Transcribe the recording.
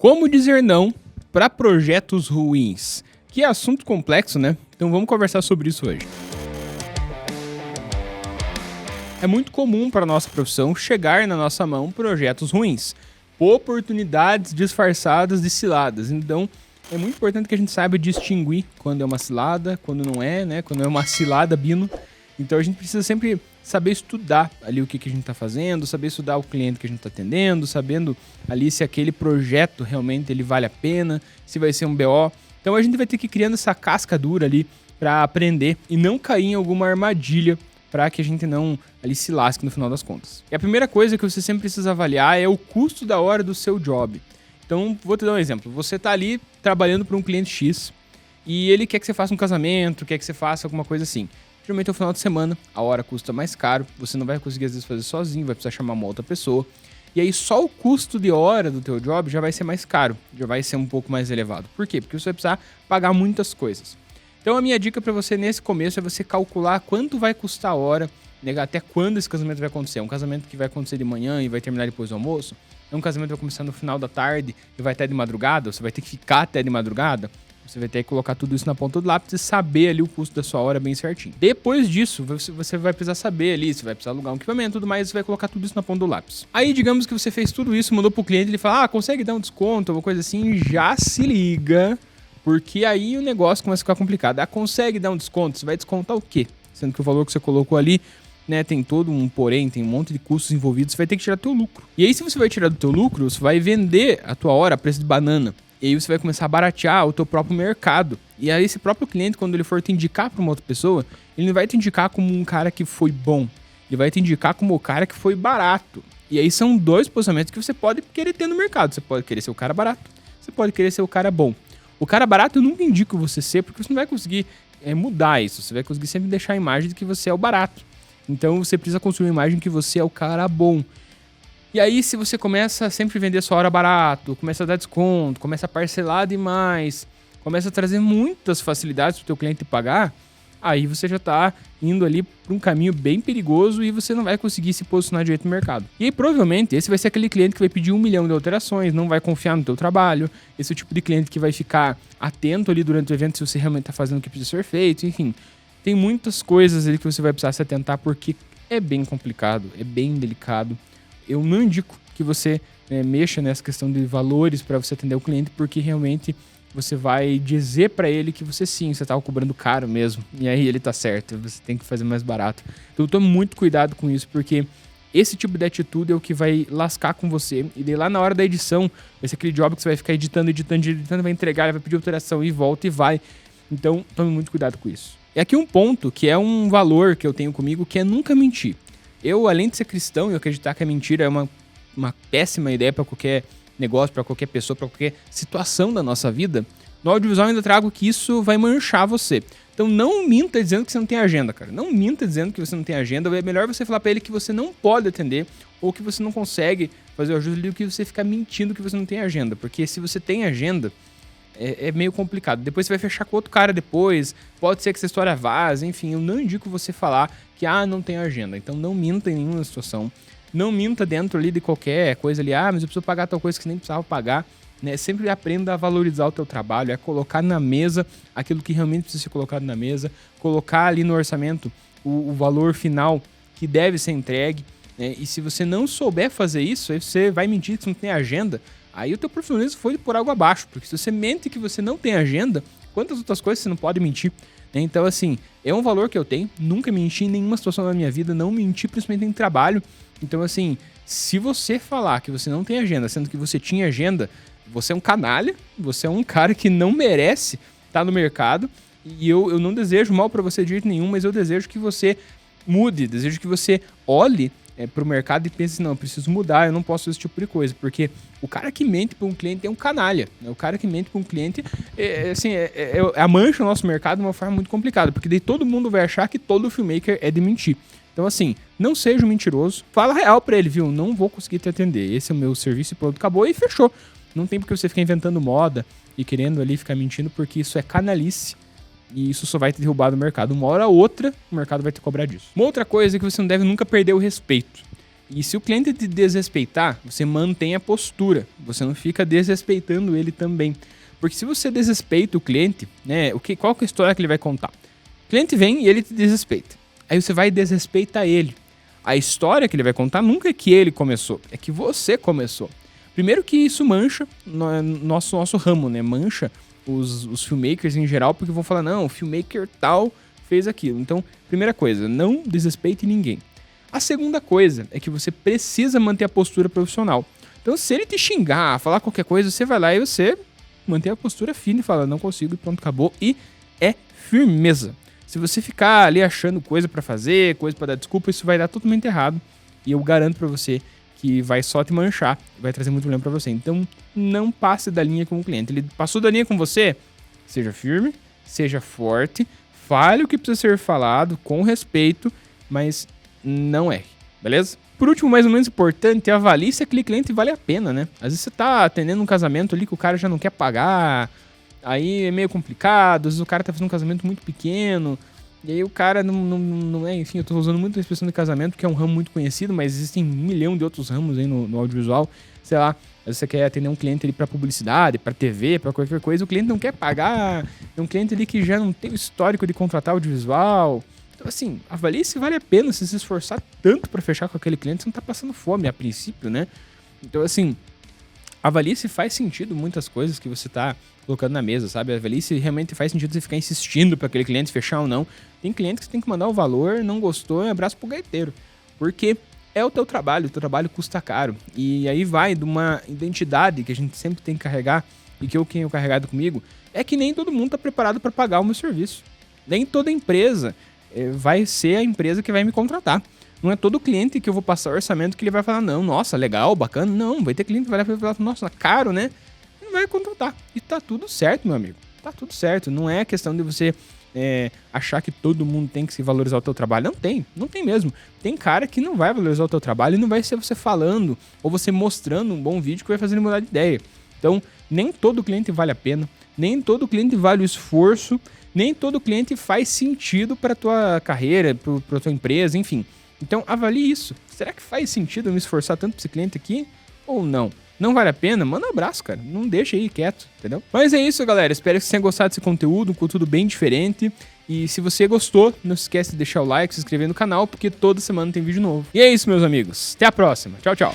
Como dizer não para projetos ruins? Que assunto complexo, né? Então vamos conversar sobre isso hoje. É muito comum para a nossa profissão chegar na nossa mão projetos ruins, oportunidades disfarçadas de ciladas. Então é muito importante que a gente saiba distinguir quando é uma cilada, quando não é, né? Quando é uma cilada, Bino. Então a gente precisa sempre saber estudar ali o que a gente está fazendo, saber estudar o cliente que a gente está atendendo, sabendo ali se aquele projeto realmente ele vale a pena, se vai ser um BO. Então a gente vai ter que ir criando essa casca dura ali para aprender e não cair em alguma armadilha para que a gente não ali se lasque no final das contas. E a primeira coisa que você sempre precisa avaliar é o custo da hora do seu job. Então vou te dar um exemplo. Você está ali trabalhando para um cliente X e ele quer que você faça um casamento, quer que você faça alguma coisa assim. Geralmente é o final de semana, a hora custa mais caro, você não vai conseguir às vezes fazer sozinho, vai precisar chamar uma outra pessoa. E aí só o custo de hora do teu job já vai ser mais caro, já vai ser um pouco mais elevado. Por quê? Porque você vai precisar pagar muitas coisas. Então a minha dica para você nesse começo é você calcular quanto vai custar a hora, né, até quando esse casamento vai acontecer. É um casamento que vai acontecer de manhã e vai terminar depois do almoço? É um casamento que vai começar no final da tarde e vai até de madrugada? Você vai ter que ficar até de madrugada? Você vai ter que colocar tudo isso na ponta do lápis e saber ali o custo da sua hora bem certinho. Depois disso, você vai precisar saber ali, você vai precisar alugar um equipamento e tudo mais, você vai colocar tudo isso na ponta do lápis. Aí, digamos que você fez tudo isso, mandou pro cliente, ele fala, consegue dar um desconto, alguma coisa assim, já se liga, porque aí o negócio começa a ficar complicado. Consegue dar um desconto, você vai descontar o quê? Sendo que o valor que você colocou ali, né, tem todo um porém, tem um monte de custos envolvidos, você vai ter que tirar teu lucro. E aí, se você vai tirar do teu lucro, você vai vender a tua hora a preço de banana. E aí você vai começar a baratear o teu próprio mercado. E aí esse próprio cliente, quando ele for te indicar para uma outra pessoa, ele não vai te indicar como um cara que foi bom. Ele vai te indicar como o cara que foi barato. E aí são dois posicionamentos que você pode querer ter no mercado. Você pode querer ser o cara barato, você pode querer ser o cara bom. O cara barato eu nunca indico você ser, porque você não vai conseguir mudar isso. Você vai conseguir sempre deixar a imagem de que você é o barato. Então você precisa construir uma imagem que você é o cara bom. E aí, se você começa a sempre vender sua hora barato, começa a dar desconto, começa a parcelar demais, começa a trazer muitas facilidades para o teu cliente pagar, aí você já está indo ali para um caminho bem perigoso e você não vai conseguir se posicionar direito no mercado. E aí, provavelmente, esse vai ser aquele cliente que vai pedir 1 milhão de alterações, não vai confiar no teu trabalho, esse é o tipo de cliente que vai ficar atento ali durante o evento se você realmente está fazendo o que precisa ser feito, enfim. Tem muitas coisas ali que você vai precisar se atentar porque é bem complicado, é bem delicado. Eu não indico que você mexa nessa questão de valores para você atender o cliente, porque realmente você vai dizer para ele que você sim, você estava cobrando caro mesmo. E aí ele tá certo, você tem que fazer mais barato. Então tome muito cuidado com isso, porque esse tipo de atitude é o que vai lascar com você. E daí lá na hora da edição, vai ser aquele job que você vai ficar editando, vai entregar, vai pedir alteração e volta e vai. Então tome muito cuidado com isso. E aqui um ponto que é um valor que eu tenho comigo, que é nunca mentir. Eu, além de ser cristão e acreditar que a mentira é uma péssima ideia para qualquer negócio, para qualquer pessoa, para qualquer situação da nossa vida, no audiovisual eu ainda trago que isso vai manchar você. Então não minta dizendo que você não tem agenda, cara. Não minta dizendo que você não tem agenda. É melhor você falar para ele que você não pode atender ou que você não consegue fazer o ajuste do que você ficar mentindo que você não tem agenda. Porque se você tem agenda, é meio complicado. Depois você vai fechar com outro cara depois, pode ser que essa história vaze, enfim, eu não indico você falar que, não tem agenda. Então não minta em nenhuma situação, não minta dentro ali de qualquer coisa ali, mas eu preciso pagar tal coisa que você nem precisava pagar, né? Sempre aprenda a valorizar o teu trabalho, colocar na mesa aquilo que realmente precisa ser colocado na mesa, colocar ali no orçamento o valor final que deve ser entregue, né? E se você não souber fazer isso, aí você vai mentir que você não tem agenda, aí o teu profissionalismo foi por água abaixo, porque se você mente que você não tem agenda, quantas outras coisas você não pode mentir? Então, assim, é um valor que eu tenho, nunca menti em nenhuma situação da minha vida, não menti principalmente em trabalho. Então, assim, se você falar que você não tem agenda, sendo que você tinha agenda, você é um canalha, você é um cara que não merece estar no mercado, e eu não desejo mal pra você de jeito nenhum, mas eu desejo que você mude, desejo que você olhe pro mercado e pense, não, eu preciso mudar, eu não posso fazer esse tipo de coisa, porque o cara que mente para um cliente é um canalha, né? O cara que mente para um cliente mancha o nosso mercado de uma forma muito complicada, porque daí todo mundo vai achar que todo filmmaker é de mentir. Então, assim, não seja um mentiroso, fala real pra ele, viu? Não vou conseguir te atender, esse é o meu serviço e pronto, acabou e fechou. Não tem porque você ficar inventando moda e querendo ali ficar mentindo, porque isso é canalice. E isso só vai te derrubar do mercado. Uma hora ou outra, o mercado vai te cobrar disso. Uma outra coisa é que você não deve nunca perder o respeito. E se o cliente te desrespeitar, você mantém a postura, você não fica desrespeitando ele também. Porque se você desrespeita o cliente, né, qual que é a história que ele vai contar? O cliente vem e ele te desrespeita. Aí você vai e desrespeita ele. A história que ele vai contar nunca é que ele começou, é que você começou. Primeiro que isso mancha nosso ramo, né? Mancha os filmmakers em geral, porque vão falar, não, o filmmaker tal fez aquilo. Então, primeira coisa, não desrespeite ninguém. A segunda coisa é que você precisa manter a postura profissional. Então, se ele te xingar, falar qualquer coisa, você vai lá e você mantém a postura fina e fala, não consigo, e pronto, acabou. E é firmeza. Se você ficar ali achando coisa pra fazer, coisa pra dar desculpa, isso vai dar totalmente errado. E eu garanto pra você que vai só te manchar, vai trazer muito problema pra você. Então, não passe da linha com o cliente. Ele passou da linha com você, seja firme, seja forte, fale o que precisa ser falado com respeito, mas não erre, beleza? Por último, mais ou menos importante, avalie se aquele cliente vale a pena, né? Às vezes você tá atendendo um casamento ali que o cara já não quer pagar, aí é meio complicado, às vezes o cara tá fazendo um casamento muito pequeno, e aí o cara não é, enfim, eu tô usando muito a expressão de casamento, que é um ramo muito conhecido, mas existem 1 milhão de outros ramos aí no audiovisual, sei lá, às vezes você quer atender um cliente ali pra publicidade, pra TV, pra qualquer coisa, o cliente não quer pagar, é um cliente ali que já não tem o histórico de contratar audiovisual. Então, assim, avalie se vale a pena você se esforçar tanto pra fechar com aquele cliente, você não tá passando fome a princípio, né? Então, assim, avalie se faz sentido muitas coisas que você tá colocando na mesa, sabe? Avalie se realmente faz sentido você ficar insistindo pra aquele cliente fechar ou não. Tem cliente que você tem que mandar o valor, não gostou, um abraço pro gaiteiro. Porque é o teu trabalho custa caro. E aí vai de uma identidade que a gente sempre tem que carregar, e que eu tenho carregado comigo, é que nem todo mundo tá preparado pra pagar o meu serviço. Nem toda empresa vai ser a empresa que vai me contratar. Não é todo cliente que eu vou passar orçamento que ele vai falar, não, nossa, legal, bacana. Não, vai ter cliente que vai falar, nossa, caro, né? E não vai contratar. E tá tudo certo, meu amigo. Tá tudo certo. Não é questão de você achar que todo mundo tem que se valorizar o teu trabalho. Não tem mesmo. Tem cara que não vai valorizar o teu trabalho e não vai ser você falando ou você mostrando um bom vídeo que vai fazer ele mudar de ideia. Então, nem todo cliente vale a pena, nem todo cliente vale o esforço, nem todo cliente faz sentido para tua carreira, para tua empresa, enfim. Então, avalie isso. Será que faz sentido eu me esforçar tanto para esse cliente aqui ou não? Não vale a pena? Manda um abraço, cara. Não deixa aí quieto, entendeu? Mas é isso, galera. Espero que você tenha gostado desse conteúdo, um conteúdo bem diferente. E se você gostou, não se esquece de deixar o like, se inscrever no canal, porque toda semana tem vídeo novo. E é isso, meus amigos. Até a próxima. Tchau, tchau.